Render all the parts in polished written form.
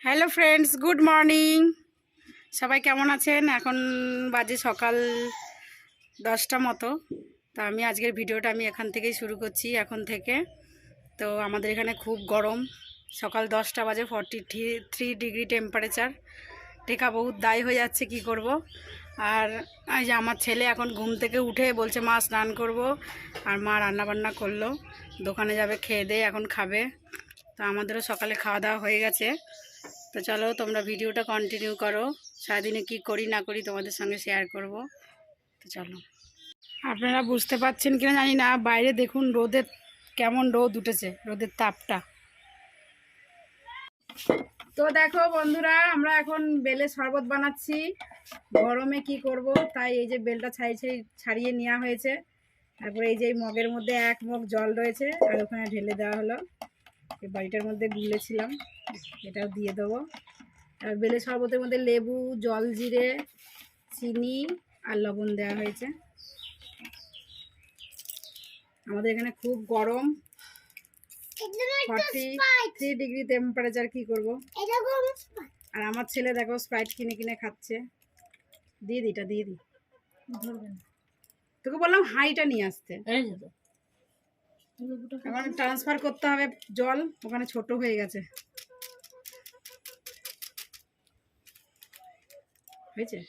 Hello friends, good morning. সবাই কেমন আছেন? এখন বাজে সকাল 10টা মতো। তো আমি আজকের ভিডিওটা এখান থেকেই শুরু করছি, এখন থেকে। তো আমাদের এখানে খুব গরম, সকাল 10টা বাজে, 43 ডিগ্রি টেম্পারেচার। টেকা বহুত দায় হয়ে যাচ্ছে, কি করব। আর এই যে আমার ছেলে এখন ঘুম থেকে উঠে বলছে মা স্নান করব, আর মা রান্নাবান্না করলো, দোকানে যাবে, খেয়ে দিয়ে এখন খাবে। তো আমাদেরও সকালে খাওয়া দাওয়া হয়ে গেছে। তো চলো তোমরা ভিডিওটা কন্টিনিউ করো, সারাদিনে কি করি না করি তোমাদের সঙ্গে শেয়ার করব। তো চলো। আপনারা বুঝতে পারছেন কিনা জানি না, বাইরে দেখুন রোদের কেমন রোদ উঠেছে, রোদের তাপটা। তো দেখো বন্ধুরা, আমরা এখন বেলের শরবত বানাচ্ছি। গরমে কি করব, তাই এই যে বেলটা ছাড়িয়ে নেওয়া হয়েছে। তারপরে এই যে মগের মধ্যে 1 মগ জল রয়েছে, আর ওখানে ঢেলে দেওয়া হলো। এই বাড়িটার মধ্যে গুলেছিলাম, এটাও দিয়ে দেবো। আর বেলের শরবতের মধ্যে লেবু, জল জিরে, চিনি আর লবণ দেওয়া হয়েছে। আমাদের এখানে খুব গরম, 43 ডিগ্রি টেম্পারেচার, কি করব। আর আমার ছেলে দেখো স্প্রাইট কিনে কিনে খাচ্ছে। দিয়ে দি, এটা দিয়ে দি, তোকে বললাম হাইটা নিয়ে আসতে। আমার ট্রান্সফার করতে হবে জল, ওখানে ছোট হয়ে গেছে। হয়েছে?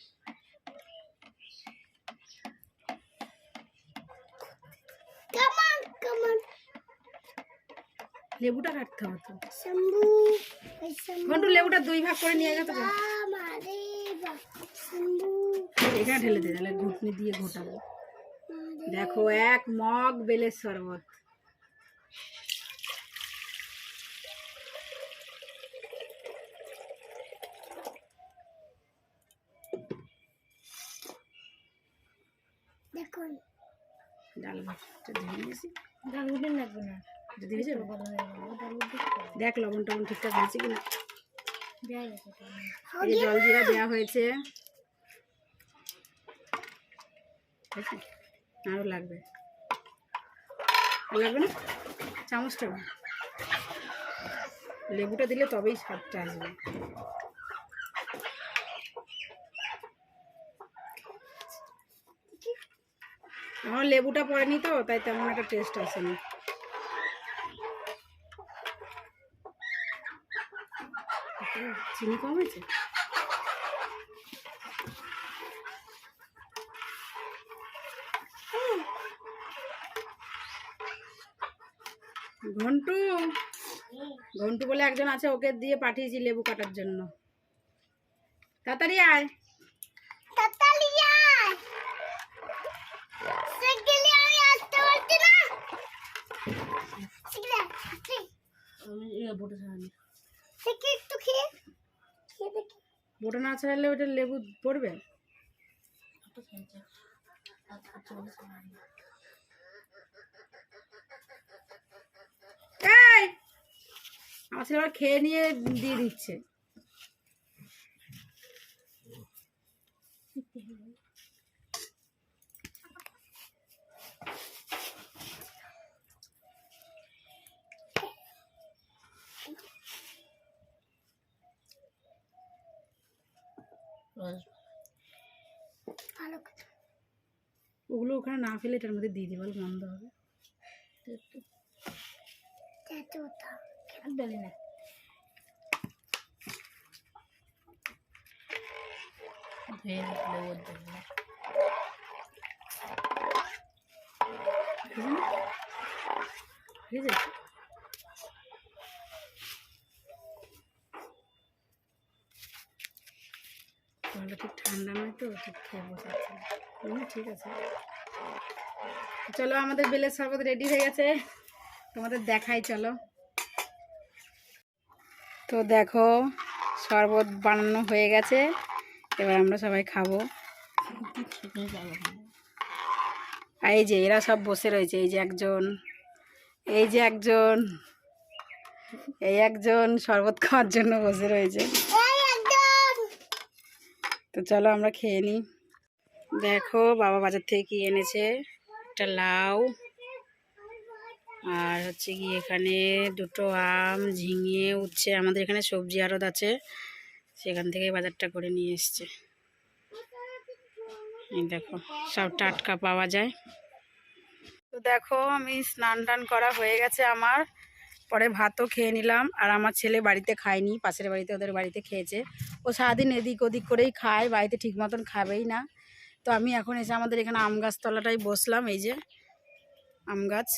লেবুটা কাটতে হবে তো, ঘন্টু লেবুটা 2 ভাগ করে নিয়ে গেছে। এখানে ঢেলে দে, তাহলে ঘুটনি দিয়ে ঘোটাবো। দেখো 1 মগ বেলের শরবত। দেখুন ডাল ভাতটা দিয়ে দিয়েছি, ডাল উঠে লাগবে না যদি হয়ে যাবে। দেখ লবণ টবণ ঠিকঠাক হয়েছে কিনা। এই জল জিরা দেওয়া হয়েছে, আরও লাগবে, লাগবে না চামচটা। লেবুটা দিলে তবেই স্বাদটা আসবে। আমার লেবুটা পড়েনি তো, তাই তেমন একটা টেস্ট আসেনি। চিনি কম হয়েছে। ঘন্টু ঘন্টু বলে একজন আছে, ওকে দিয়ে পাঠিয়েছি লেবু কাটার জন্য। তাড়াতাড়ি আয়। বোটা না ছাড়ালে ওটা লেবু পড়বে। আমার ছেলে আবার খেয়ে নিয়ে দিয়ে দিচ্ছে। ওগুলো ওখানে না ফেলে এটার মধ্যে দিয়ে দিবল, গন্ধ হবে। ঠিক আছে, জলটা ঠিক ঠান্ডা নয় তো, ঠিক খেয়ে বসাচ্ছে। ঠিক আছে, চলো আমাদের বেলের শরবত রেডি হয়ে গেছে, তোমাদের দেখাই চলো। তো দেখো শরবত বানানো হয়ে গেছে, এবার আমরা সবাই খাবো। আর এই যে এরা সব বসে রয়েছে, এই যে একজন, এই যে একজন, এই একজন শরবত খাওয়ার জন্য বসে রয়েছে। তো চলো আমরা খেয়ে নিই। দেখো বাবা বাজার থেকে কি এনেছে, একটা লাউ, আর হচ্ছে কি এখানে দুটো আম, ঝিঙে, উচ্ছে, আমাদের এখানে সবজি আড়ত আছে, সেখান থেকে বাজারটা করে নিয়ে এসছে। এই দেখো সব টাটকা পাওয়া যায়। তো দেখো আমি স্নান টান করা হয়ে গেছে আমার, পরে ভাতও খেয়ে নিলাম। আর আমার ছেলে বাড়িতে খায়নি, পাশের বাড়িতে ওদের বাড়িতে খেয়েছে। ও সারাদিন এদিক ওদিক করেই খায়, বাড়িতে ঠিক মতন খাবেই না। তো আমি এখন এসে আমাদের এখানে আম গাছ তলাটাই বসলাম, এই যে আম গাছ,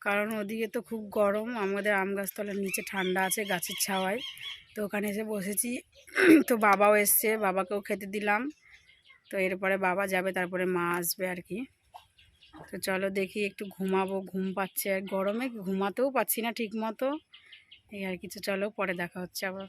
কারণ ওদিকে তো খুব গরম, আমাদের আম গাছতলার নিচে ঠান্ডা আছে গাছের ছাওয়ায়, তো ওখানে এসে বসেছি। তো বাবাও এসছে, বাবাকেও খেতে দিলাম। তো এরপরে বাবা যাবে, তারপরে মা আসবে আর কি। তো চলো দেখি একটু ঘুমাবো, ঘুম পাচ্ছে, আর গরমে ঘুমাতেও পাচ্ছি না ঠিক মতো, এই আর কিছু। চলো পরে দেখা হচ্ছে আবার।